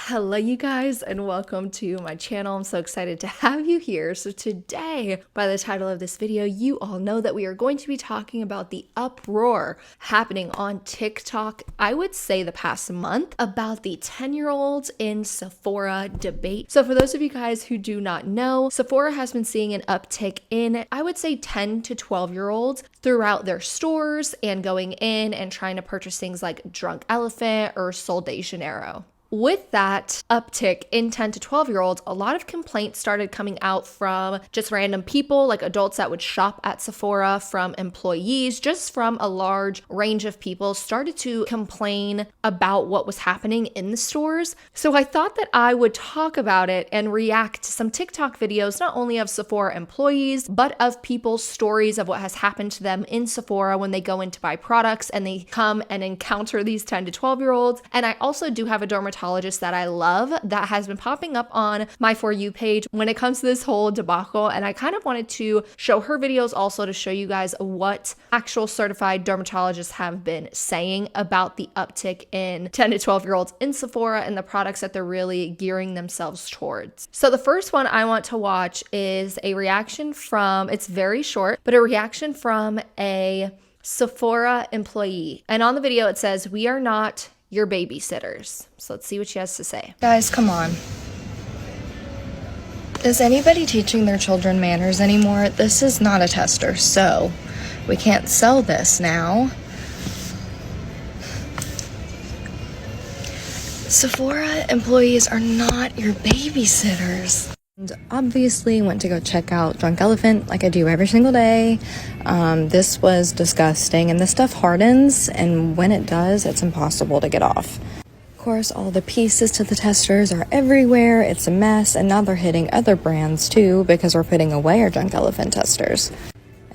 Hello you guys and welcome to my channel. I'm so excited to have you here. So today, by the title of this video, you all know that we are going to be talking about the uproar happening on TikTok, I would say the past month, about the 10-year-olds in Sephora debate. So for those of you guys who do not know, Sephora has been seeing an uptick in, I would say 10 to 12-year-olds throughout their stores and going in and trying to purchase things like Drunk Elephant or Sol de Janeiro. With that uptick in 10 to 12-year-olds, a lot of complaints started coming out from just random people, like adults that would shop at Sephora, from employees, just from a large range of people started to complain about what was happening in the stores. So I thought that I would talk about it and react to some TikTok videos, not only of Sephora employees, but of people's stories of what has happened to them in Sephora when they go in to buy products and they come and encounter these 10 to 12-year-olds. And I also do have a dermatologist that I love that has been popping up on my For You page when it comes to this whole debacle, and I kind of wanted to show her videos also to show you guys what actual certified dermatologists have been saying about the uptick in 10 to 12-year-olds in Sephora and the products that they're really gearing themselves towards. So the first one I want to watch is a reaction from, it's very short, but a reaction from a Sephora employee. And on the video it says, "We are not your babysitters." So let's see what she has to say. Guys, come on. Is anybody teaching their children manners anymore? This is not a tester, so we can't sell this now. Sephora employees are not your babysitters. And obviously went to go check out Drunk Elephant like I do every single day. This was disgusting, and this stuff hardens, and when it does, it's impossible to get off. Of course, all the pieces to the testers are everywhere. It's a mess, and now they're hitting other brands too because we're putting away our Drunk Elephant testers.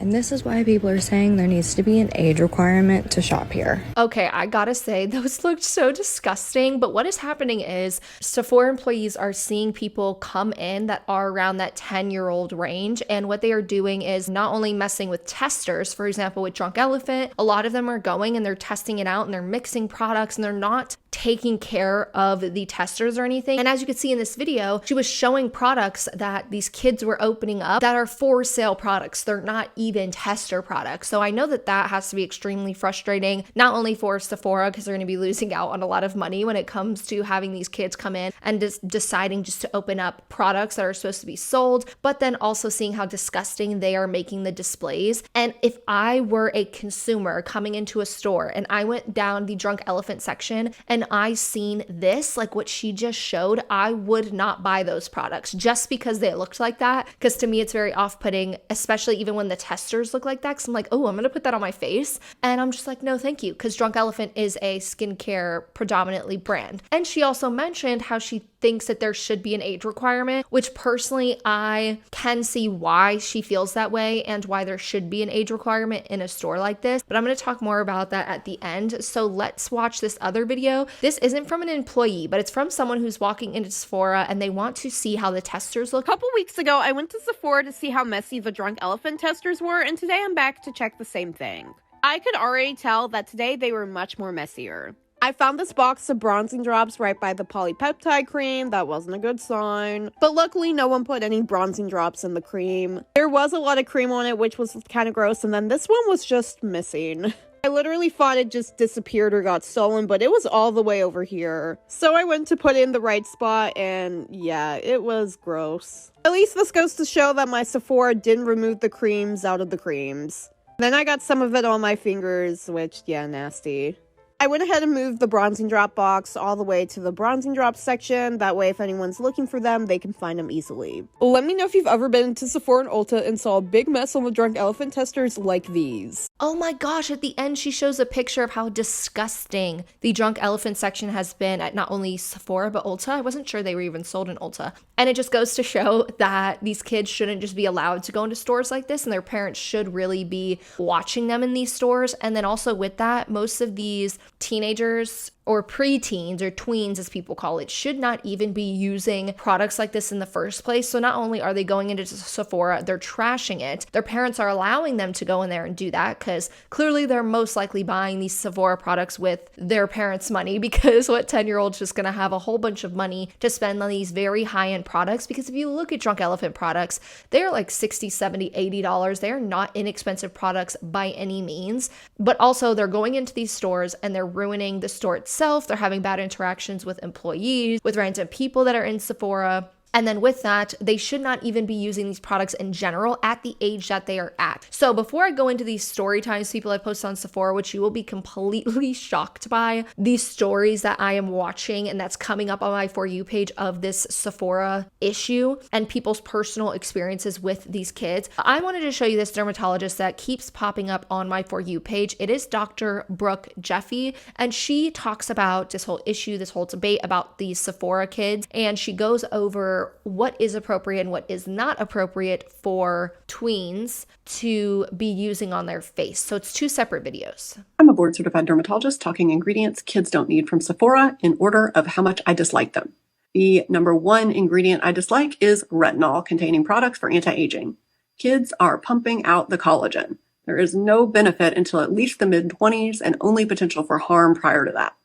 And this is why people are saying there needs to be an age requirement to shop here. Okay, I gotta say, those looked so disgusting, but what is happening is Sephora employees are seeing people come in that are around that 10-year-old range, and what they are doing is not only messing with testers, for example, with Drunk Elephant, a lot of them are going and they're testing it out and they're mixing products and they're not taking care of the testers or anything. And as you can see in this video, she was showing products that these kids were opening up that are for sale products. They're not even tester products. So I know that that has to be extremely frustrating, not only for Sephora, because they're going to be losing out on a lot of money when it comes to having these kids come in and just deciding just to open up products that are supposed to be sold, but then also seeing how disgusting they are making the displays. And if I were a consumer coming into a store and I went down the Drunk Elephant section and I seen this, like what she just showed, I would not buy those products just because they looked like that. Because to me, it's very off-putting, especially even when the testers look like that. Because I'm like, oh, I'm going to put that on my face. And I'm just like, no, thank you. Because Drunk Elephant is a skincare predominantly brand. And she also mentioned how she thinks that there should be an age requirement, which personally I can see why she feels that way and why there should be an age requirement in a store like this. But I'm going to talk more about that at the end. So let's watch this other video. This isn't from an employee, but it's from someone who's walking into Sephora and they want to see how the testers look. A couple weeks ago, I went to Sephora to see how messy the Drunk Elephant testers were, and today I'm back to check the same thing. I could already tell that today they were much more messier. I found this box of bronzing drops right by the polypeptide cream. That wasn't a good sign. But luckily, no one put any bronzing drops in the cream. There was a lot of cream on it, which was kind of gross, and then this one was just missing. I literally thought it just disappeared or got stolen, but it was all the way over here. So I went to put it in the right spot, and yeah, it was gross. At least this goes to show that my Sephora didn't remove the creams out of the creams. Then I got some of it on my fingers, which, yeah, nasty. I went ahead and moved the bronzing drop box all the way to the bronzing drop section. That way, if anyone's looking for them, they can find them easily. Let me know if you've ever been to Sephora and Ulta and saw a big mess on the Drunk Elephant testers like these. Oh my gosh, at the end she shows a picture of how disgusting the Drunk Elephant section has been at not only Sephora but Ulta. I wasn't sure they were even sold in Ulta. And it just goes to show that these kids shouldn't just be allowed to go into stores like this, and their parents should really be watching them in these stores. And then also with that, most of these teenagers or preteens or tweens as people call it should not even be using products like this in the first place. So not only are they going into Sephora, they're trashing it. Their parents are allowing them to go in there and do that because clearly they're most likely buying these Sephora products with their parents' money, because what 10-year-old's just going to have a whole bunch of money to spend on these very high-end products? Because if you look at Drunk Elephant products, they're like $60, $70, $80. They're not inexpensive products by any means, but also they're going into these stores and they're ruining the store itself. They're having bad interactions with employees, with random people that are in Sephora. And then with that, they should not even be using these products in general at the age that they are at. So before I go into these story times people I post on Sephora, which you will be completely shocked by, these stories that I am watching and that's coming up on my For You page of this Sephora issue and people's personal experiences with these kids, I wanted to show you this dermatologist that keeps popping up on my For You page. It is Dr. Brooke Jeffy, and she talks about this whole issue, this whole debate about these Sephora kids, and she goes over what is appropriate and what is not appropriate for tweens to be using on their face. So it's two separate videos. I'm a board-certified dermatologist talking ingredients kids don't need from Sephora in order of how much I dislike them. The number one ingredient I dislike is retinol-containing products for anti-aging. Kids are pumping out the collagen. There is no benefit until at least the mid-20s and only potential for harm prior to that.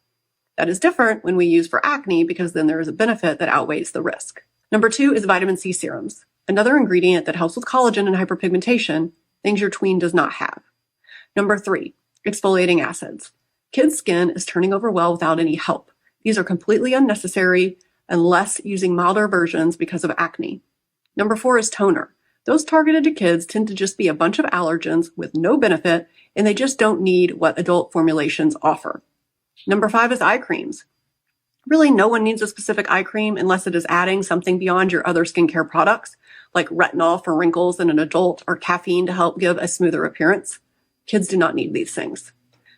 That is different when we use for acne because then there is a benefit that outweighs the risk. Number two is vitamin C serums, another ingredient that helps with collagen and hyperpigmentation, things your tween does not have. Number three, exfoliating acids. Kids' skin is turning over well without any help. These are completely unnecessary unless using milder versions because of acne. Number four is toner. Those targeted to kids tend to just be a bunch of allergens with no benefit, and they just don't need what adult formulations offer. Number five is eye creams. Really, no one needs a specific eye cream unless it is adding something beyond your other skincare products, like retinol for wrinkles in an adult or caffeine to help give a smoother appearance. Kids do not need these things.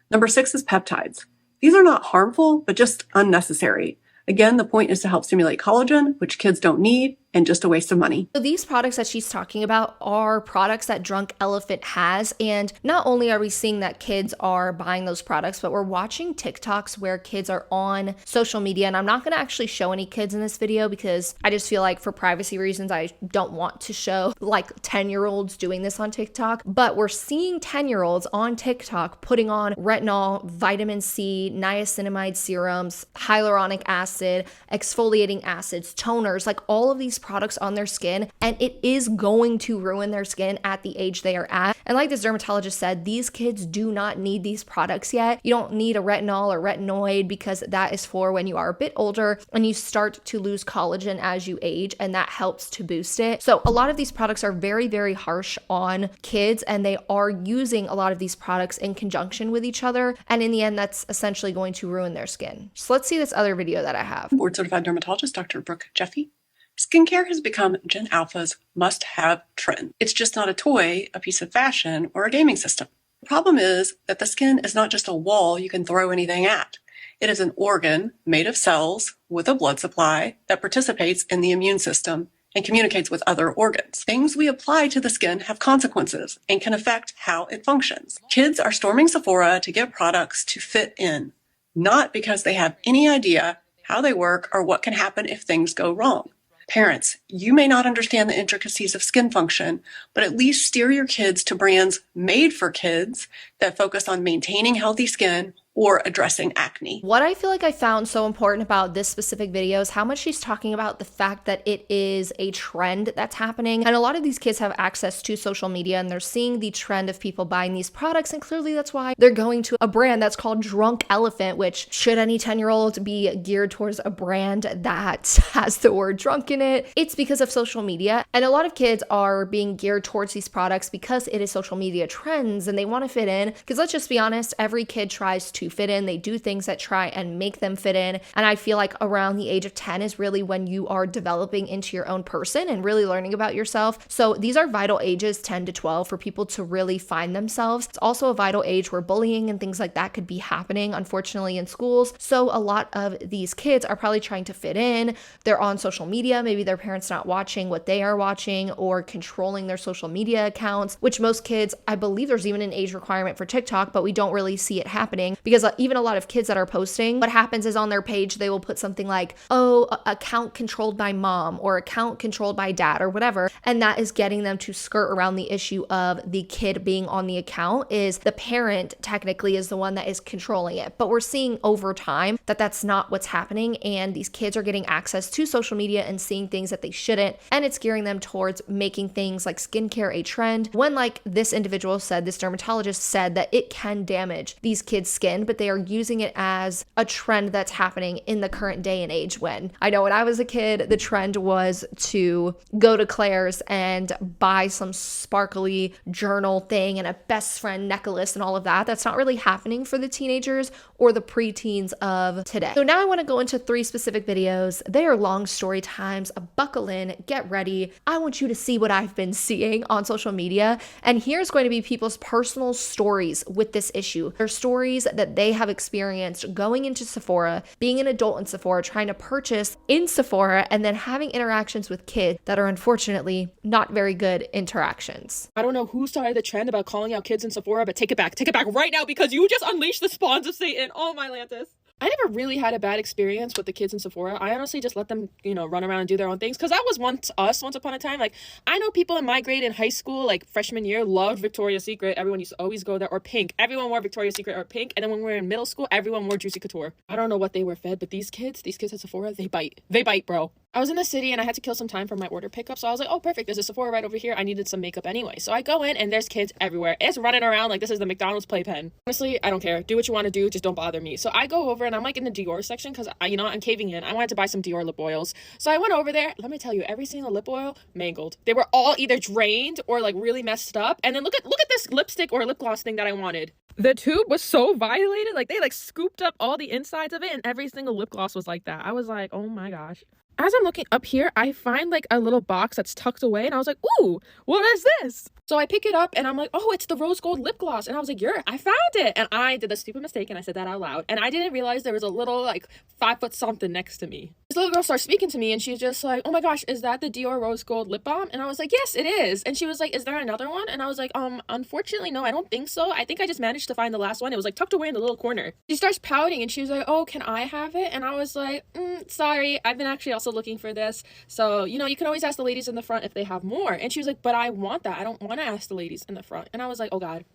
Number six is peptides. These are not harmful, but just unnecessary. Again, the point is to help stimulate collagen, which kids don't need, and just a waste of money. So these products that she's talking about are products that Drunk Elephant has. And not only are we seeing that kids are buying those products, but we're watching TikToks where kids are on social media. And I'm not going to actually show any kids in this video because I just feel like for privacy reasons, I don't want to show like 10-year-olds doing this on TikTok. But we're seeing 10-year-olds on TikTok putting on retinol, vitamin C, niacinamide serums, hyaluronic acid, exfoliating acids, toners, like all of these products on their skin, and it is going to ruin their skin at the age they are at. And like this dermatologist said, these kids do not need these products yet. You don't need a retinol or retinoid because that is for when you are a bit older and you start to lose collagen as you age, and that helps to boost it. So a lot of these products are very, very harsh on kids, and they are using a lot of these products in conjunction with each other. And in the end, that's essentially going to ruin their skin. So let's see this other video that I have. Board-certified dermatologist Dr. Brooke Jeffy. Skincare has become Gen Alpha's must-have trend. It's just not a toy, a piece of fashion, or a gaming system. The problem is that the skin is not just a wall you can throw anything at. It is an organ made of cells with a blood supply that participates in the immune system and communicates with other organs. Things we apply to the skin have consequences and can affect how it functions. Kids are storming Sephora to get products to fit in, not because they have any idea how they work or what can happen if things go wrong. Parents, you may not understand the intricacies of skin function, but at least steer your kids to brands made for kids that focus on maintaining healthy skin or addressing acne. What I feel like I found so important about this specific video is how much she's talking about the fact that it is a trend that's happening. And a lot of these kids have access to social media and they're seeing the trend of people buying these products. And clearly that's why they're going to a brand that's called Drunk Elephant, which should any 10-year-old be geared towards a brand that has the word drunk in it? It's because of social media. And a lot of kids are being geared towards these products because it is social media trends and they want to fit in. Because let's just be honest, every kid tries to fit in. They do things that try and make them fit in. And I feel like around the age of 10 is really when you are developing into your own person and really learning about yourself. So these are vital ages, 10 to 12, for people to really find themselves. It's also a vital age where bullying and things like that could be happening, unfortunately, in schools. So a lot of these kids are probably trying to fit in. They're on social media. Maybe their parents not watching what they are watching or controlling their social media accounts, which most kids, I believe there's even an age requirement for TikTok, but we don't really see it happening because even a lot of kids that are posting, what happens is on their page, they will put something like, oh, account controlled by mom or account controlled by dad or whatever. And that is getting them to skirt around the issue of the kid being on the account. Is the parent technically is the one that is controlling it. But we're seeing over time that that's not what's happening. And these kids are getting access to social media and seeing things that they shouldn't. And it's gearing them towards making things like skincare a trend. When, like this individual said, this dermatologist said that it can damage these kids' skin, but they are using it as a trend that's happening in the current day and age. When I know when I was a kid, the trend was to go to Claire's and buy some sparkly journal thing and a best friend necklace and all of that. That's not really happening for the teenagers or the preteens of today. So now I want to go into 3 specific videos. They are long story times. Buckle in, get ready. I want you to see what I've been seeing on social media. And here's going to be people's personal stories with this issue. They're stories that they have experienced going into Sephora, being an adult in Sephora, trying to purchase in Sephora, and then having interactions with kids that are unfortunately not very good interactions. I don't know who started the trend about calling out kids in Sephora, but take it back right now, because you just unleashed the spawns of Satan. Oh my Lantis. I never really had a bad experience with the kids in Sephora. I honestly just let them, run around and do their own things. Because that was once upon a time. Like, I know people in my grade in high school, like freshman year, loved Victoria's Secret. Everyone used to always go there. Or Pink. Everyone wore Victoria's Secret or Pink. And then when we were in middle school, everyone wore Juicy Couture. I don't know what they were fed, but these kids at Sephora, they bite. They bite, bro. I was in the city and I had to kill some time for my order pickup. So I was like, oh, perfect. There's a Sephora right over here. I needed some makeup anyway. So I go in and there's kids everywhere. It's running around like this is the McDonald's playpen. Honestly, I don't care. Do what you want to do. Just don't bother me. So I go over and I'm like in the Dior section because, I'm caving in. I wanted to buy some Dior lip oils. So I went over there. Let me tell you, every single lip oil, mangled. They were all either drained or like really messed up. And then look at this lipstick or lip gloss thing that I wanted. The tube was so violated. Like they scooped up all the insides of it and every single lip gloss was like that. I was like, oh my gosh. As I'm looking up here, I find like a little box that's tucked away and I was like, ooh, what is this? So I pick it up and I'm like, oh, it's the rose gold lip gloss. And I was like, I found it. And I did the stupid mistake and I said that out loud. And I didn't realize there was a little 5-foot something next to me. This little girl starts speaking to me and she's just like, oh my gosh, is that the Dior rose gold lip balm? And I was like, yes, it is. And she was like, is there another one? And I was like, unfortunately, no, I don't think so. I think I just managed to find the last one. It was tucked away in the little corner. She starts pouting and she was like, oh, can I have it? And I was like, sorry, I've been actually also looking for this. So, you can always ask the ladies in the front if they have more. And she was like, but I want that. I don't want to ask the ladies in the front. And I was like, oh God,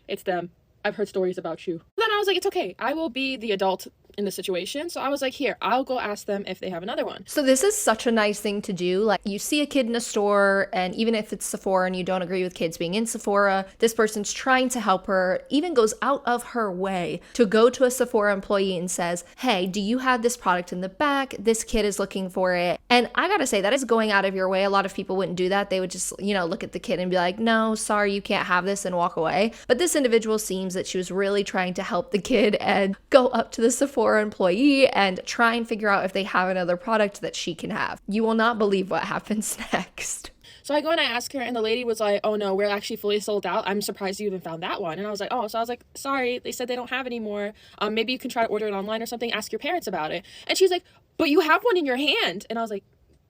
it's them. I've heard stories about you. Then I was like, it's okay. I will be the adult in the situation. So I was like, here, I'll go ask them if they have another one. So this is such a nice thing to do. Like, you see a kid in a store, and even if it's Sephora and you don't agree with kids being in Sephora, this person's trying to help her, even goes out of her way to go to a Sephora employee and says, hey, do you have this product in the back? This kid is looking for it. And I gotta say, that is going out of your way. A lot of people wouldn't do that. They would just, look at the kid and be like, no, sorry, you can't have this, and walk away. But this individual seems that she was really trying to help the kid and go up to the Sephora employee and try and figure out if they have another product that she can have. You will not believe what happens next. So I go and I ask her and the lady was like, oh no, we're actually fully sold out. I'm surprised you even found that one. And I was like, oh, so I was like, sorry, they said they don't have any more. Maybe you can try to order it online or something. Ask your parents about it. And she's like, but you have one in your hand. And I was like,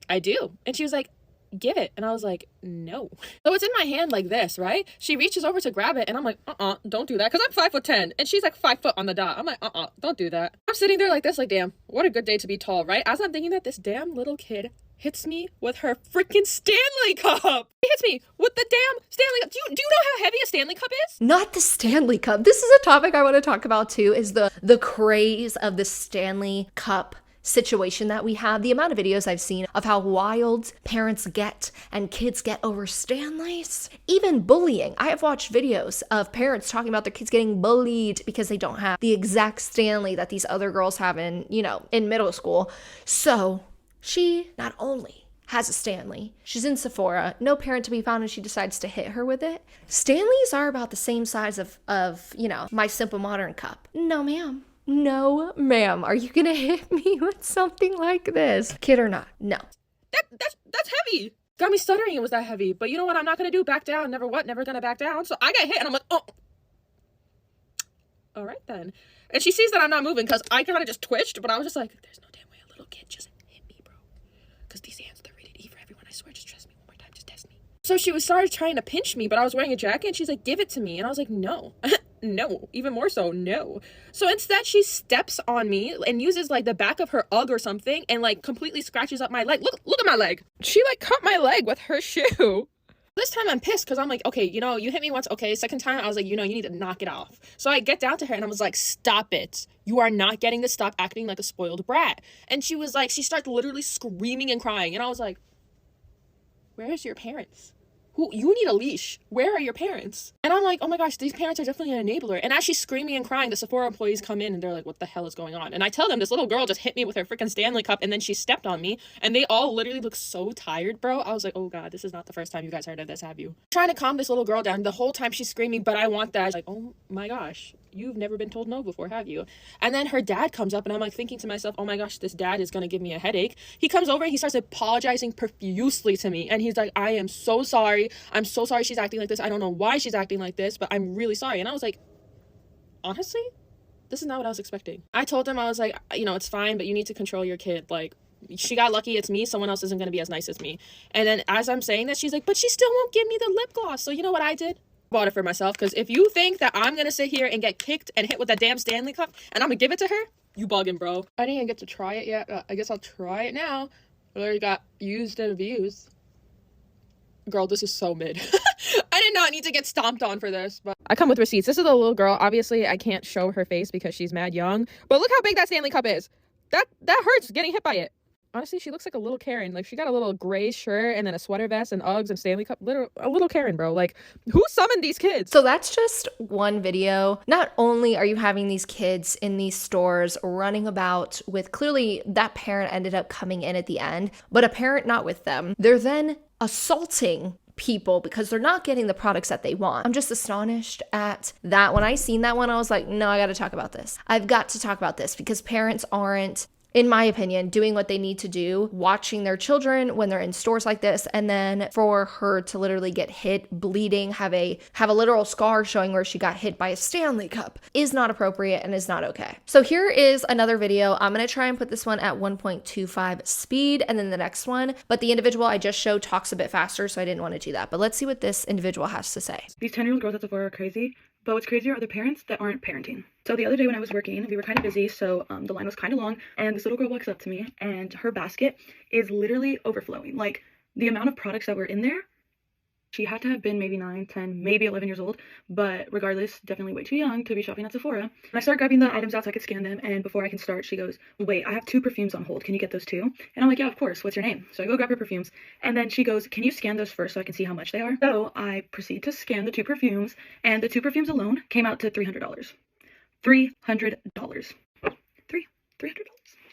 I do. And she was like, give it. And I was like, no. So it's in my hand like this, right? She reaches over to grab it and I'm like, don't do that. Cause I'm 5'10" and she's like 5 foot on the dot. I'm like, don't do that. I'm sitting there like this, like, damn, what a good day to be tall, right? As I'm thinking that, this damn little kid hits me with her freaking Stanley Cup. He hits me with the damn Stanley Cup. Do you know how heavy a Stanley Cup is? Not the Stanley Cup. This is a topic I want to talk about too, is the craze of the Stanley Cup situation that we have. The amount of videos I've seen of how wild parents get and kids get over Stanleys. Even bullying. I have watched videos of parents talking about their kids getting bullied because they don't have the exact Stanley that these other girls have in middle school. So she not only has a Stanley, she's in Sephora, no parent to be found, and she decides to hit her with it. Stanleys are about the same size of my Simple Modern cup. No, ma'am. No, ma'am. Are you gonna hit me with something like this? Kid or not? No. That's heavy. Got me stuttering it was that heavy. But you know what I'm not gonna do? Back down. Never gonna back down. So I got hit and I'm like, oh. All right then. And she sees that I'm not moving because I kind of just twitched, but I was just like, there's no damn way a little kid just hit me, bro. Because these hands, they're rated E for everyone. I swear, just trust me one more time. Just test me. So she started trying to pinch me, but I was wearing a jacket and she's like, give it to me. And I was like, no. No, even more so, no. So instead she steps on me and uses like the back of her UGG or something and like completely scratches up my leg. Look at my leg. She like cut my leg with her shoe. This time I'm pissed because I'm like, okay, you know, you hit me once. Okay, second time I was like, you know, you need to knock it off. So I get down to her and I was like, stop it. You are not getting to stop acting like a spoiled brat. And she was like, she starts literally screaming and crying. And I was like, where's your parents? You need a leash. Where are your parents? And I'm like, oh my gosh, these parents are definitely an enabler. And as she's screaming and crying, the Sephora employees come in and they're like, what the hell is going on? And I tell them this little girl just hit me with her freaking Stanley cup and then she stepped on me. And they all literally look so tired, bro. I was like, oh God, this is not the first time you guys heard of this, have you? Trying to calm this little girl down. The whole time she's screaming, but I want that. Like, oh my gosh, you've never been told no before, have you? And then her dad comes up and I'm like thinking to myself, oh my gosh, this dad is going to give me a headache. He comes over and he starts apologizing profusely to me. And he's like, I am so sorry. I'm so sorry she's acting like this. I don't know why she's acting like this, but I'm really sorry. And I was like, honestly, this is not what I was expecting. I told him, I was like, you know, it's fine, but you need to control your kid. Like, she got lucky, it's me, someone else isn't going to be as nice as me. And then as I'm saying that, she's like, but she still won't give me the lip gloss. So you know what I did? Bought it for myself, because if you think that I'm going to sit here and get kicked and hit with that damn Stanley cup and I'm going to give it to her, you bugging, bro. I didn't even get to try it yet. I guess I'll try it now. I already got used and abused. Girl, this is so mid. I did not need to get stomped on for this, but I come with receipts. This is a little girl. Obviously, I can't show her face because she's mad young, but look how big that Stanley cup is. That hurts getting hit by it. Honestly, she looks like a little Karen. Like, she got a little gray shirt and then a sweater vest and Uggs and Stanley cup. A little Karen, bro. Like, who summoned these kids? So that's just one video. Not only are you having these kids in these stores running about with, clearly that parent ended up coming in at the end, but a parent not with them. They're then assaulting people because they're not getting the products that they want. I'm just astonished at that. When I seen that one, I was like, no, I got to talk about this. I've got to talk about this because parents aren't, in my opinion, doing what they need to do, watching their children when they're in stores like this, and then for her to literally get hit, bleeding, have a literal scar showing where she got hit by a Stanley cup is not appropriate and is not okay. So here is another video. I'm going to try and put this one at 1.25 speed and then the next one, but the individual I just showed talks a bit faster, so I didn't want to do that. But let's see what this individual has to say. These 10-year-old girls at Sephora are crazy. But what's crazier are the parents that aren't parenting. So the other day when I was working, we were kind of busy, so the line was kind of long, and this little girl walks up to me, and her basket is literally overflowing. Like, the amount of products that were in there, she had to have been maybe 9, 10, maybe 11 years old, but regardless, definitely way too young to be shopping at Sephora. And I start grabbing the items out so I could scan them, and before I can start, she goes, wait, I have 2 perfumes on hold. Can you get those too? And I'm like, yeah, of course. What's your name? So I go grab her perfumes, and then she goes, can you scan those first so I can see how much they are? So I proceed to scan the 2 perfumes, and the 2 perfumes alone came out to $300. $300. $300.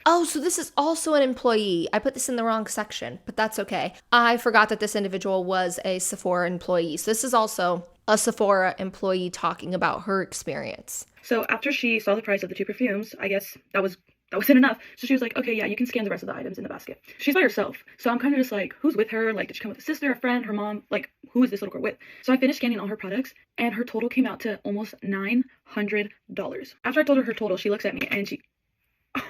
Oh, so this is also an employee. I put this in the wrong section, but that's okay. I forgot that this individual was a Sephora employee. So this is also a Sephora employee talking about her experience. So after she saw the price of the 2 perfumes, I guess that wasn't enough. So she was like, okay, yeah, you can scan the rest of the items in the basket. She's by herself. So I'm kind of just like, who's with her? Like, did she come with a sister, a friend, her mom? Like, who is this little girl with? So I finished scanning all her products, and her total came out to almost $900. After I told her her total, she looks at me and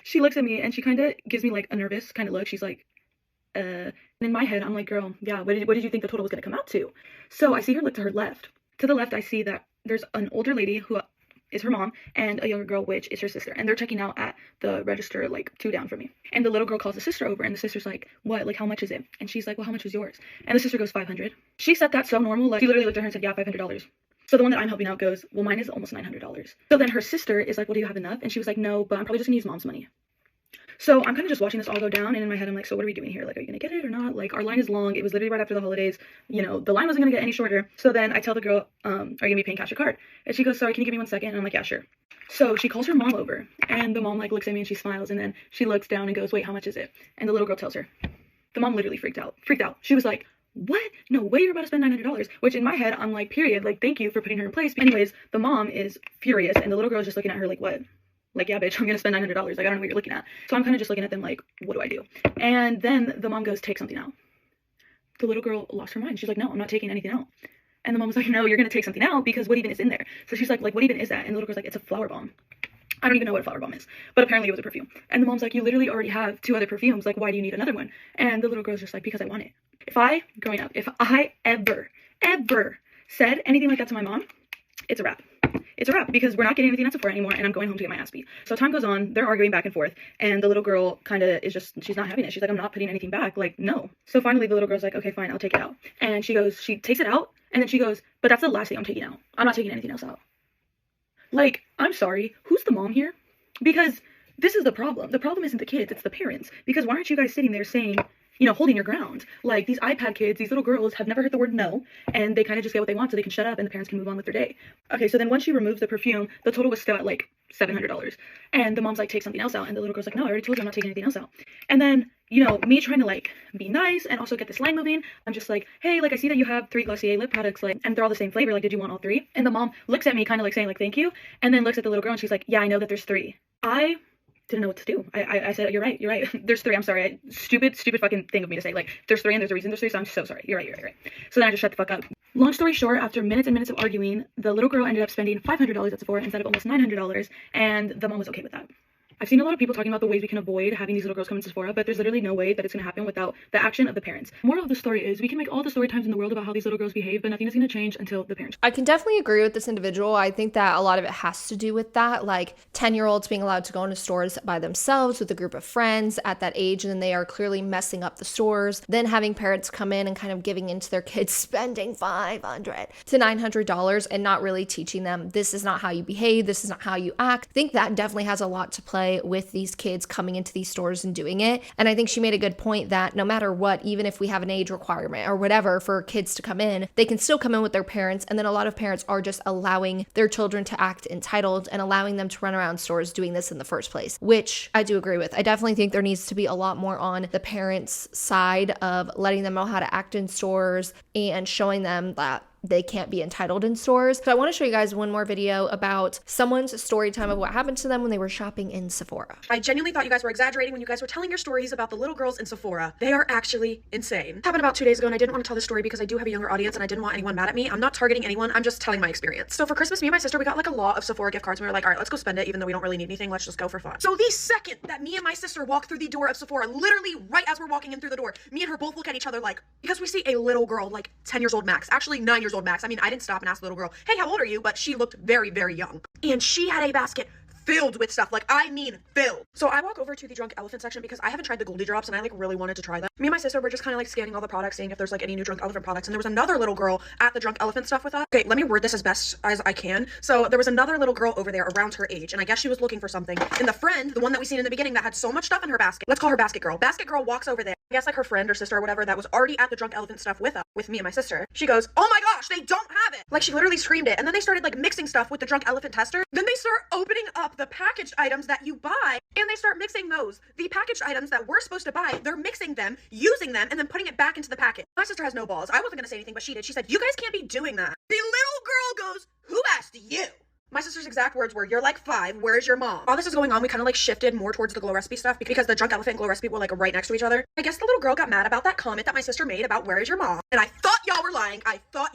she looks at me and she kind of gives me like a nervous kind of look. She's like, and in my head, I'm like, girl, yeah, what did you think the total was going to come out to? So I see her look to her left. To the left, I see that there's an older lady who is her mom and a younger girl, which is her sister. And they're checking out at the register, like 2 down from me. And the little girl calls the sister over and the sister's like, what? Like, how much is it? And she's like, well, how much was yours? And the sister goes, $500. She said that so normal. Like, she literally looked at her and said, yeah, $500. So the one that I'm helping out goes, well, mine is almost $900. So then her sister is like, well, do you have enough? And she was like, no, but I'm probably just gonna use mom's money. So I'm kind of just watching this all go down, and in my head I'm like, so what are we doing here? Like, are you gonna get it or not? Like, our line is long. It was literally right after the holidays. You know, the line wasn't gonna get any shorter. So then I tell the girl, are you gonna be paying cash or card? And she goes, sorry, can you give me 1 second? And I'm like, yeah, sure. So she calls her mom over, and the mom like looks at me and she smiles, and then she looks down and goes, wait, how much is it? And the little girl tells her. The mom literally freaked out. She was like, what? No way you're about to spend $900, which in my head, I'm like, period, like, thank you for putting her in place. Anyways, the mom is furious, and the little girl is just looking at her like, what? Like, yeah, bitch, I'm gonna spend $900. Like, I don't know what you're looking at. So I'm kind of just looking at them like, what do I do? And then the mom goes, take something out. The little girl lost her mind. She's like, no, I'm not taking anything out. And the mom was like, no, you're gonna take something out because what even is in there? So she's like, what even is that? And the little girl's like, it's a flower bomb. I don't even know what a flower bomb is, but apparently it was a perfume. And the mom's like, you literally already have 2 other perfumes. Like, why do you need another one? And the little girl's just like, because I want it. Growing up, if I ever said anything like that to my mom, it's a wrap. it's a wrap because we're not getting anything at Sephora anymore, and I'm going home to get my ass beat. So time goes on, they're arguing back and forth, and the little girl kind of is just, she's not having it. She's like, I'm not putting anything back. Like, no. So finally the little girl's like, okay, fine, I'll take it out. And she takes it out, and then she goes, but that's the last thing I'm taking out. I'm not taking anything else out. Like, I'm sorry, who's the mom here? Because this is the problem. The problem isn't the kids, it's the parents. Because why aren't you guys sitting there saying, you know, holding your ground? Like, these iPad kids, these little girls have never heard the word no, and they kind of just get what they want so they can shut up and the parents can move on with their day. Okay, so then once she removes the perfume, the total was still at like $700. And the mom's like, take something else out. And the little girl's like, no, I already told you I'm not taking anything else out. And then, you know, me trying to like be nice and also get this line moving, I'm just like, hey, like I see that you have 3 Glossier lip products, like, and they're all the same flavor. Like, did you want all 3? And the mom looks at me kind of like saying like, thank you. And then looks at the little girl and she's like, yeah, I know that there's 3. I didn't know what to do. I said, you're right. There's 3. I'm sorry. Stupid fucking thing of me to say. Like, there's 3 and there's a reason there's 3, so I'm so sorry. You're right. So then I just shut the fuck up. Long story short, after minutes and minutes of arguing, the little girl ended up spending $500 at Sephora instead of almost $900, and the mom was okay with that. I've seen a lot of people talking about the ways we can avoid having these little girls come into Sephora, but there's literally no way that it's going to happen without the action of the parents. Moral of the story is we can make all the story times in the world about how these little girls behave, but nothing is going to change until the parents. I can definitely agree with this individual. I think that a lot of it has to do with that, like 10-year-olds being allowed to go into stores by themselves with a group of friends at that age, and then they are clearly messing up the stores. Then having parents come in and kind of giving into their kids spending $500 to $900 and not really teaching them this is not how you behave, this is not how you act. I think that definitely has a lot to play with these kids coming into these stores and doing it. And I think she made a good point that no matter what, even if we have an age requirement or whatever for kids to come in, they can still come in with their parents. And then a lot of parents are just allowing their children to act entitled and allowing them to run around stores doing this in the first place, which I do agree with. I definitely think there needs to be a lot more on the parents' side of letting them know how to act in stores and showing them that they can't be entitled in stores. So I want to show you guys one more video about someone's story time of what happened to them when they were shopping in Sephora. I genuinely thought you guys were exaggerating when you guys were telling your stories about the little girls in Sephora. They are actually insane. It happened about 2 days ago, and I didn't want to tell this story because I do have a younger audience and I didn't want anyone mad at me. I'm not targeting anyone, I'm just telling my experience. So for Christmas, me and my sister, we got like a lot of Sephora gift cards, and we were like, all right, let's go spend it even though we don't really need anything, let's just go for fun. So the second that me and my sister walk through the door of Sephora, literally right as we're walking in through the door, me and her both look at each other like, because we see a little girl, like 10 years old max, actually 9 years old max. I mean, I didn't stop and ask the little girl, hey, how old are you? But she looked very, very young. And she had a basket filled with stuff, like I mean filled. So I walk over to the Drunk Elephant section because I haven't tried the Goldie Drops and I like really wanted to try them. Me and my sister were just kind of like scanning all the products, seeing if there's like any new Drunk Elephant products, and there was another little girl at the Drunk Elephant stuff with us. Okay, let me word this as best as I can. So there was another little girl over there around her age, and I guess she was looking for something. And the friend, the one that we seen in the beginning that had so much stuff in her basket, let's call her Basket Girl. Basket Girl walks over there. I guess like her friend or sister or whatever that was already at the Drunk Elephant stuff with us, with me and my sister. She goes, oh my gosh, they don't have it. Like she literally screamed it. And then they started like mixing stuff with the Drunk Elephant tester. Then they start opening up the packaged items that you buy and they start mixing those. The packaged items that we're supposed to buy, they're mixing them, using them, and then putting it back into the packet. My sister has no balls. I wasn't gonna say anything, but she did. She said, you guys can't be doing that. The little girl goes, who asked you? My sister's exact words were, you're like 5, where's your mom? While this is going on, we kind of like shifted more towards the Glow Recipe stuff because the Drunk Elephant and Glow Recipe were like right next to each other. I guess the little girl got mad about that comment that my sister made about where is your mom? And I thought y'all were lying. I thought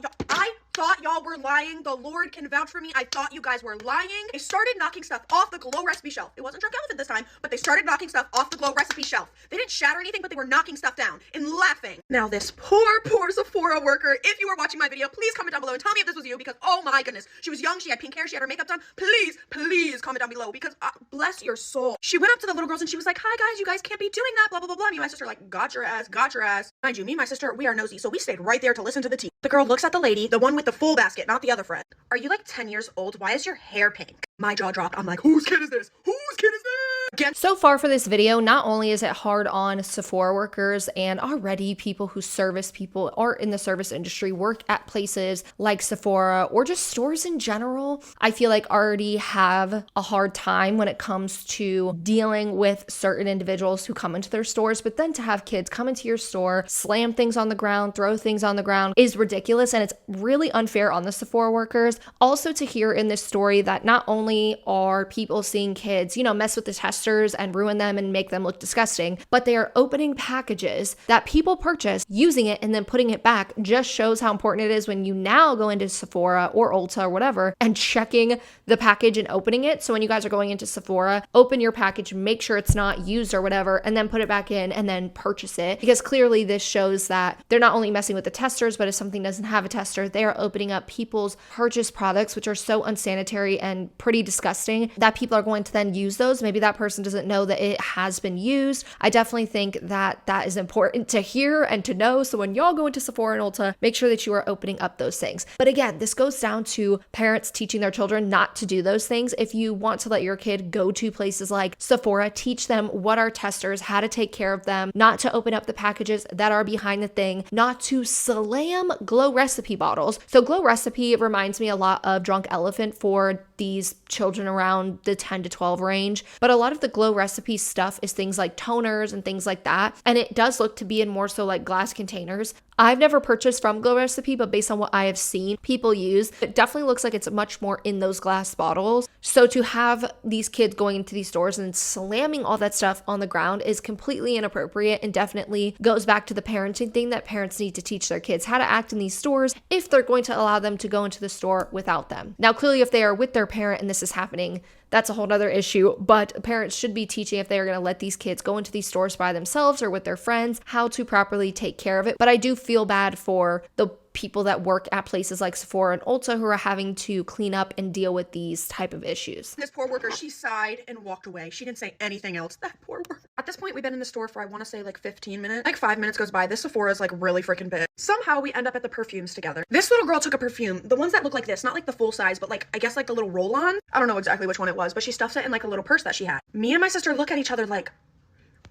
y'all were lying. The Lord can vouch for me. I thought you guys were lying. They started knocking stuff off the Glow Recipe shelf. It wasn't Drunk Elephant this time, but they started knocking stuff off the Glow Recipe shelf. They didn't shatter anything, but they were knocking stuff down and laughing. Now this poor Sephora worker, if you were watching my video, please comment down below and tell me if this was you because oh my goodness, she was young, she had pink hair, she had her makeup done. Please comment down below because bless your soul. She went up to the little girls and she was like, hi guys, you guys can't be doing that, blah, blah, blah, blah. Me and my sister like, got your ass. Mind you, me and my sister, we are nosy, so we stayed right there to listen to the tea. The girl looks at the lady, the one with the full basket, not the other friend. Are you like 10 years old? Why is your hair pink? My jaw dropped. I'm like, whose kid is this? Whose kid is this? Again. So far for this video, not only is it hard on Sephora workers and already people who service people or in the service industry work at places like Sephora or just stores in general, I feel like already have a hard time when it comes to dealing with certain individuals who come into their stores, but then to have kids come into your store, slam things on the ground, throw things on the ground is ridiculous, and it's really unfair on the Sephora workers. Also to hear in this story that not only are people seeing kids, mess with the test testers and ruin them and make them look disgusting, but they are opening packages that people purchase, using it, and then putting it back. Just shows how important it is when you now go into Sephora or Ulta or whatever and checking the package and opening it. So when you guys are going into Sephora, open your package, make sure it's not used or whatever, and then put it back in and then purchase it. Because clearly this shows that they're not only messing with the testers, but if something doesn't have a tester, they are opening up people's purchased products, which are so unsanitary and pretty disgusting that people are going to then use those. Maybe that person doesn't know that it has been used. I definitely think that that is important to hear and to know. So when y'all go into Sephora and Ulta, make sure that you are opening up those things. But again, this goes down to parents teaching their children not to do those things. If you want to let your kid go to places like Sephora, teach them what are testers, how to take care of them, not to open up the packages that are behind the thing, not to slam Glow recipe bottles. So Glow recipe reminds me a lot of Drunk Elephant for these children around the 10 to 12 range. But a lot of the Glow recipe stuff is things like toners and things like that. And it does look to be in more so like glass containers. I've never purchased from Glow Recipe, but based on what I have seen people use, it definitely looks like it's much more in those glass bottles. So to have these kids going into these stores and slamming all that stuff on the ground is completely inappropriate and definitely goes back to the parenting thing that parents need to teach their kids how to act in these stores if they're going to allow them to go into the store without them. Now, clearly, if they are with their parent and this is happening, that's a whole nother issue, but parents should be teaching if they're going to let these kids go into these stores by themselves or with their friends, how to properly take care of it. But I do feel bad for the people that work at places like Sephora and Ulta who are having to clean up and deal with these type of issues. This poor worker, she sighed and walked away. She didn't say anything else. That poor worker. At this point, we've been in the store for, I want to say, like 15 minutes. Like 5 minutes goes by. This Sephora is like really freaking big. Somehow we end up at the perfumes together. This little girl took a perfume, the ones that look like this, not like the full size, but like, I guess like the little roll-on. I don't know exactly which one it was, but she stuffs it in like a little purse that she had. Me and my sister look at each other like,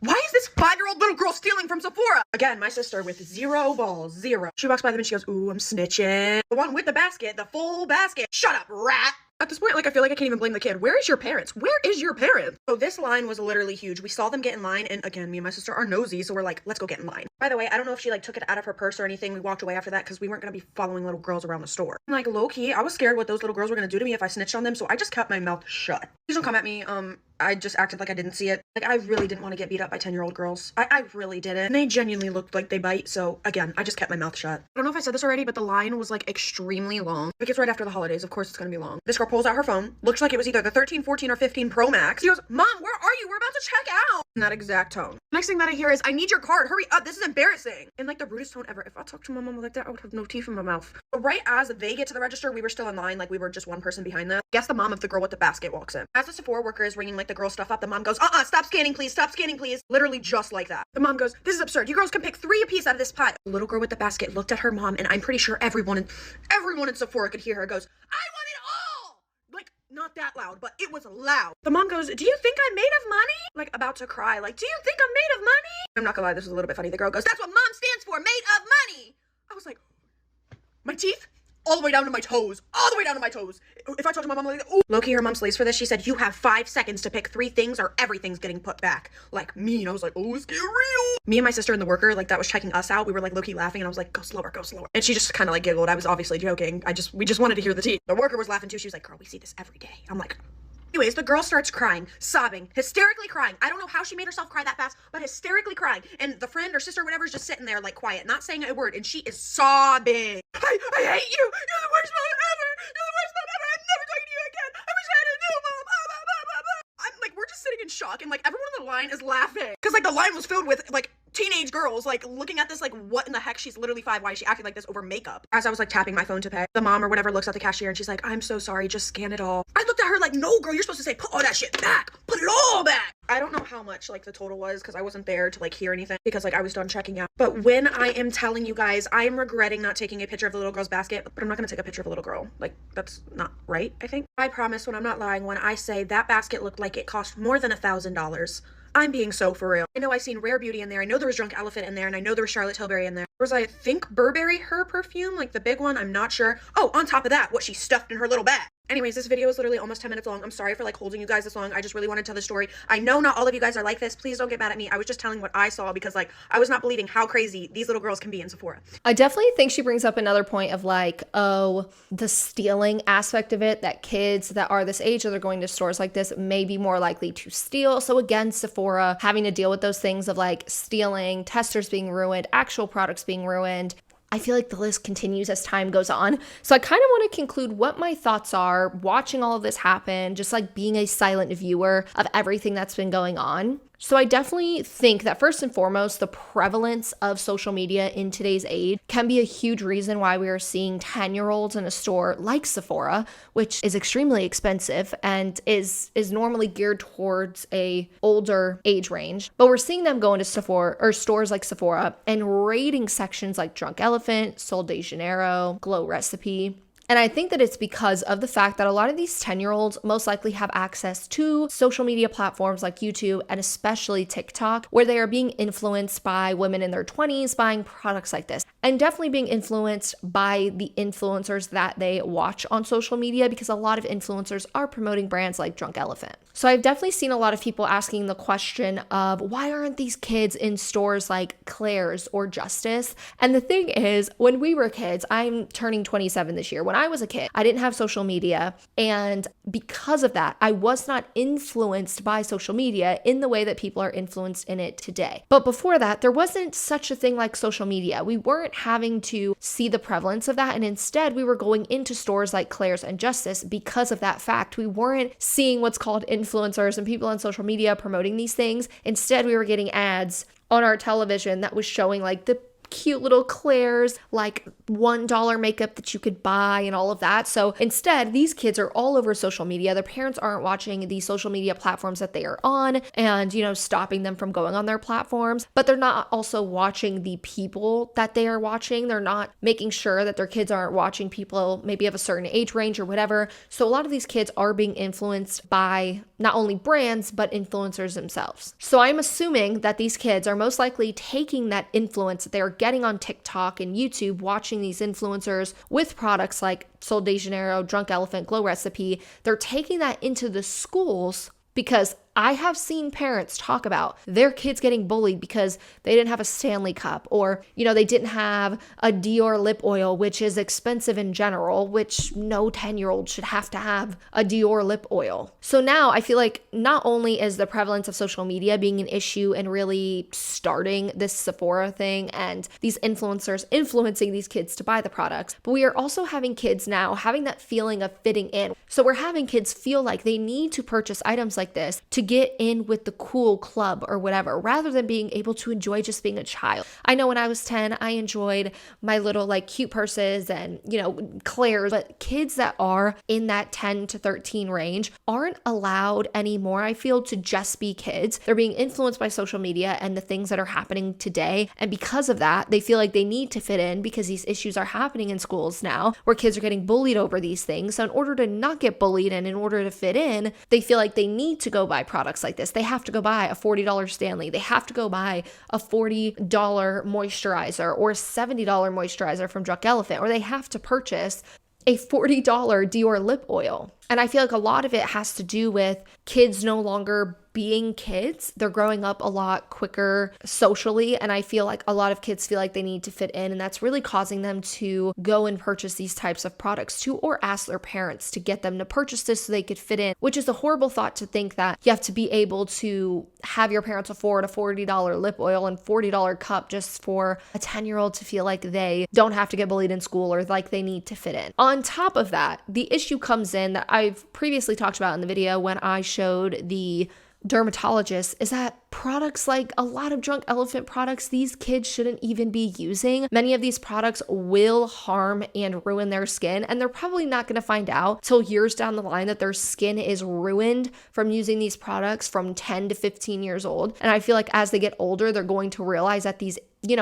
why is this 5-year-old little girl stealing from Sephora? Again, my sister with zero balls, zero. She walks by them and she goes, ooh, I'm snitching. The one with the basket, the full basket. Shut up, rat. At this point, like, I feel like I can't even blame the kid. Where is your parents? Where is your parents? So this line was literally huge. We saw them get in line, and again, me and my sister are nosy, so we're like, let's go get in line. By the way, I don't know if she like took it out of her purse or anything. We walked away after that because we weren't gonna be following little girls around the store. And, like, low-key, I was scared what those little girls were gonna do to me if I snitched on them, so I just kept my mouth shut. Please don't come at me. I just acted like I didn't see it. Like, I really didn't want to get beat up by 10-year-old girls. I really didn't. And they genuinely looked like they bite, so again, I just kept my mouth shut. I don't know if I said this already, but the line was like extremely long. It gets right after the holidays, of course it's gonna be long. This girl pulls out her phone, looks like it was either the 13, 14, or 15 Pro Max. She goes, Mom, where are you? We're about to check out. In that exact tone. Next thing that I hear is, I need your card. Hurry up. This is embarrassing. In like the rudest tone ever. If I talked to my mom like that, I would have no teeth in my mouth. But right as they get to the register, we were still in line. Like, we were just one person behind them. Guess the mom of the girl with the basket walks in. As the Sephora worker is ringing like the girl's stuff up, the mom goes, stop scanning, please. Stop scanning, please. Literally just like that. The mom goes, this is absurd. You girls can pick 3 apiece out of this pile. The little girl with the basket looked at her mom, and I'm pretty sure everyone in Sephora could hear her, goes, I want it all! Like, not that loud, but it was loud. The mom goes, do you think I'm made of money? Like, about to cry. Like, do you think I'm made of money? I'm not gonna lie, this was a little bit funny. The girl goes, that's what mom stands for, made of money. I was like, my teeth? All the way down to my toes. All the way down to my toes. If I talk to my mom like that, ooh. Low-key, her mom slays for this. She said, you have 5 seconds to pick 3 things or everything's getting put back. Like me. And I was like, oh, it's getting real. Me and my sister and the worker, like, that was checking us out. We were like low-key laughing and I was like, go slower, go slower. And she just kind of like giggled. I was obviously joking. We just wanted to hear the tea. The worker was laughing too. She was like, girl, we see this every day. I'm like, anyways, the girl starts crying, sobbing, hysterically crying. I don't know how she made herself cry that fast, but hysterically crying. And the friend or sister or whatever is just sitting there like quiet, not saying a word, and she is sobbing. I hate you. You're the worst mom ever. You're the worst mom ever. I'm never talking to you again. I wish I had a new mom. I'm like, we're just sitting in shock, and like everyone on the line is laughing. Cause like the line was filled with like teenage girls like looking at this like, what in the heck? She's literally 5. Why is she acting like this over makeup? As I was like tapping my phone to pay, the mom or whatever looks at the cashier and she's like, I'm so sorry, just scan it all. I looked at her like, no girl, you're supposed to say put all that shit back, put it all back. I don't know how much like the total was because I wasn't there to like hear anything because like I was done checking out. But when I am telling you guys, I am regretting not taking a picture of the little girl's basket, but I'm not gonna take a picture of a little girl. Like, that's not right, I think. I promise when I'm not lying when I say that basket looked like it cost more than $1,000. I'm being so for real. I know I seen Rare Beauty in there. I know there was Drunk Elephant in there, and I know there was Charlotte Tilbury in there. There was, I think, Burberry, her perfume, like the big one. I'm not sure. Oh, on top of that, what she stuffed in her little bag. Anyways, this video is literally almost 10 minutes long. I'm sorry for like holding you guys this long. I just really wanted to tell the story. I know not all of you guys are like this. Please don't get mad at me. I was just telling what I saw because like I was not believing how crazy these little girls can be in Sephora. I definitely think she brings up another point of like, oh, the stealing aspect of it, that kids that are this age that are going to stores like this may be more likely to steal. So again, Sephora having to deal with those things of like stealing, testers being ruined, actual products being ruined. I feel like the list continues as time goes on. So I kind of want to conclude what my thoughts are watching all of this happen, just like being a silent viewer of everything that's been going on. So I definitely think that first and foremost, the prevalence of social media in today's age can be a huge reason why we are seeing 10-year-olds in a store like Sephora, which is extremely expensive and is normally geared towards a older age range. But we're seeing them go into Sephora or stores like Sephora and raiding sections like Drunk Elephant, Sol de Janeiro, Glow Recipe. And I think that it's because of the fact that a lot of these 10-year-olds most likely have access to social media platforms like YouTube and especially TikTok, where they are being influenced by women in their 20s buying products like this. And definitely being influenced by the influencers that they watch on social media, because a lot of influencers are promoting brands like Drunk Elephant. So I've definitely seen a lot of people asking the question of why aren't these kids in stores like Claire's or Justice? And the thing is, when we were kids, I'm turning 27 this year. When I was a kid, I didn't have social media. And because of that, I was not influenced by social media in the way that people are influenced in it today. But before that, there wasn't such a thing like social media. We weren't having to see the prevalence of that. And instead, we were going into stores like Claire's and Justice because of that fact. We weren't seeing what's called influencers and people on social media promoting these things. Instead, we were getting ads on our television that was showing like the cute little Claire's, like $1 makeup that you could buy and all of that. So instead, these kids are all over social media. Their parents aren't watching the social media platforms that they are on and, stopping them from going on their platforms, but they're not also watching the people that they are watching. They're not making sure that their kids aren't watching people maybe of a certain age range or whatever. So a lot of these kids are being influenced by not only brands, but influencers themselves. So I'm assuming that these kids are most likely taking that influence that they are getting on TikTok and YouTube, watching these influencers with products like Sol de Janeiro, Drunk Elephant, Glow Recipe. They're taking that into the schools because I have seen parents talk about their kids getting bullied because they didn't have a Stanley Cup or, they didn't have a Dior lip oil, which is expensive in general, which no 10-year-old should have to have a Dior lip oil. So now I feel like not only is the prevalence of social media being an issue and really starting this Sephora thing and these influencers influencing these kids to buy the products, but we are also having kids now having that feeling of fitting in. So we're having kids feel like they need to purchase items like this to get in with the cool club or whatever, rather than being able to enjoy just being a child. I know when I was 10, I enjoyed my little like cute purses and, Claire's, but kids that are in that 10 to 13 range aren't allowed anymore, I feel, to just be kids. They're being influenced by social media and the things that are happening today. And because of that, they feel like they need to fit in because these issues are happening in schools now where kids are getting bullied over these things. So in order to not get bullied and in order to fit in, they feel like they need to go buy products like this. They have to go buy a $40 Stanley. They have to go buy a $40 moisturizer or $70 moisturizer from Drunk Elephant, or they have to purchase a $40 Dior lip oil. And I feel like a lot of it has to do with kids no longer being kids. They're growing up a lot quicker socially. And I feel like a lot of kids feel like they need to fit in. And that's really causing them to go and purchase these types of products too, or ask their parents to get them to purchase this so they could fit in, which is a horrible thought to think that you have to be able to have your parents afford a $40 lip oil and $40 cup just for a 10-year-old to feel like they don't have to get bullied in school or like they need to fit in. On top of that, the issue comes in that I've previously talked about in the video when I showed the dermatologists is that products like a lot of Drunk Elephant products these kids shouldn't even be using. Many of these products will harm and ruin their skin, and they're probably not going to find out till years down the line that their skin is ruined from using these products from 10 to 15 years old. And I feel like as they get older, they're going to realize that these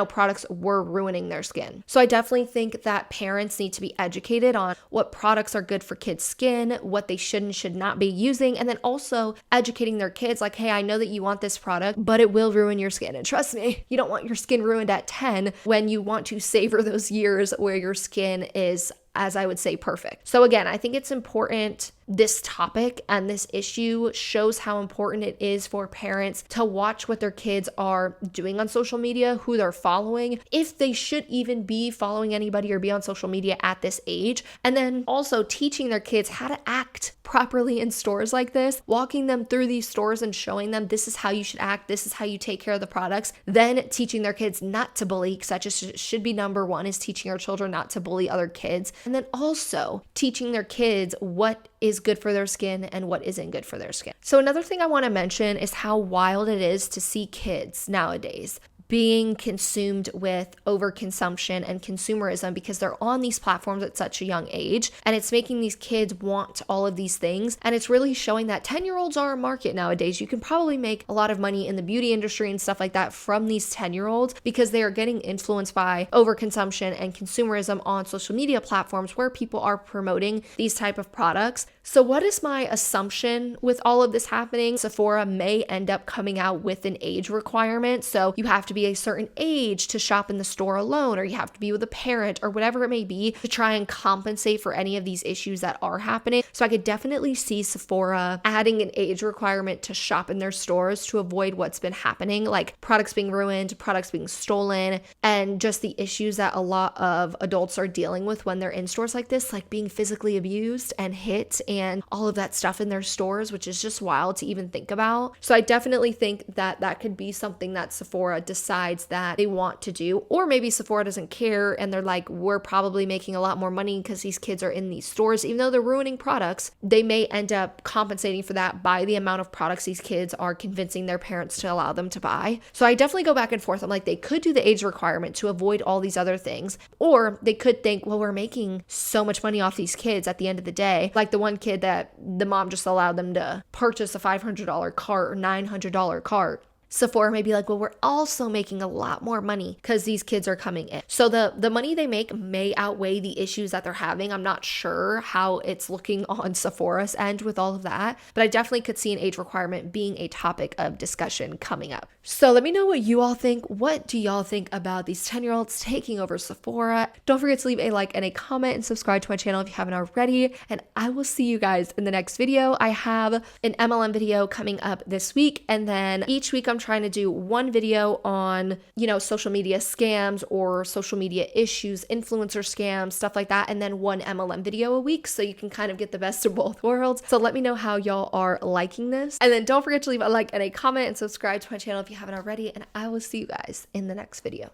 products were ruining their skin. So I definitely think that parents need to be educated on what products are good for kids' skin, what they should and should not be using, and then also educating their kids like, hey, I know that you want this product, but it will ruin your skin. And trust me, you don't want your skin ruined at 10 when you want to savor those years where your skin is as I would say perfect. So again, I think it's important. This topic and this issue shows how important it is for parents to watch what their kids are doing on social media, who they're following, if they should even be following anybody or be on social media at this age. And then also teaching their kids how to act properly in stores like this, walking them through these stores and showing them this is how you should act, this is how you take care of the products. Then teaching their kids not to bully, because that just should be number one, is teaching our children not to bully other kids. And then also teaching their kids what is good for their skin and what isn't good for their skin. So another thing I want to mention is how wild it is to see kids nowadays being consumed with overconsumption and consumerism, because they're on these platforms at such a young age, and it's making these kids want all of these things. And it's really showing that 10-year-olds are a market nowadays. You can probably make a lot of money in the beauty industry and stuff like that from these 10-year-olds, because they are getting influenced by overconsumption and consumerism on social media platforms where people are promoting these type of products. So what is my assumption with all of this happening? Sephora may end up coming out with an age requirement. So you have to be a certain age to shop in the store alone, or you have to be with a parent, or whatever it may be, to try and compensate for any of these issues that are happening. So I could definitely see Sephora adding an age requirement to shop in their stores to avoid what's been happening, like products being ruined, products being stolen, and just the issues that a lot of adults are dealing with when they're in stores like this, like being physically abused and hit and all of that stuff in their stores, which is just wild to even think about. So I definitely think that that could be something that Sephora decides that they want to do. Or maybe Sephora doesn't care and they're like, we're probably making a lot more money because these kids are in these stores, even though they're ruining products. They may end up compensating for that by the amount of products these kids are convincing their parents to allow them to buy. So I definitely go back and forth. I'm like, they could do the age requirement to avoid all these other things, or they could think, well, we're making so much money off these kids at the end of the day. Like the one kid that the mom just allowed them to purchase a $500 cart or $900 cart. Sephora may be like, well, we're also making a lot more money because these kids are coming in. So the money they make may outweigh the issues that they're having. I'm not sure how it's looking on Sephora's end with all of that, but I definitely could see an age requirement being a topic of discussion coming up. So let me know what you all think. What do y'all think about these 10-year-olds taking over Sephora? Don't forget to leave a like and a comment and subscribe to my channel if you haven't already. And I will see you guys in the next video. I have an MLM video coming up this week, and then each week I'm trying to do one video on, social media scams or social media issues, influencer scams, stuff like that, and then one MLM video a week, so you can kind of get the best of both worlds. So let me know how y'all are liking this, and then don't forget to leave a like and a comment and subscribe to my channel if you haven't already, and I will see you guys in the next video.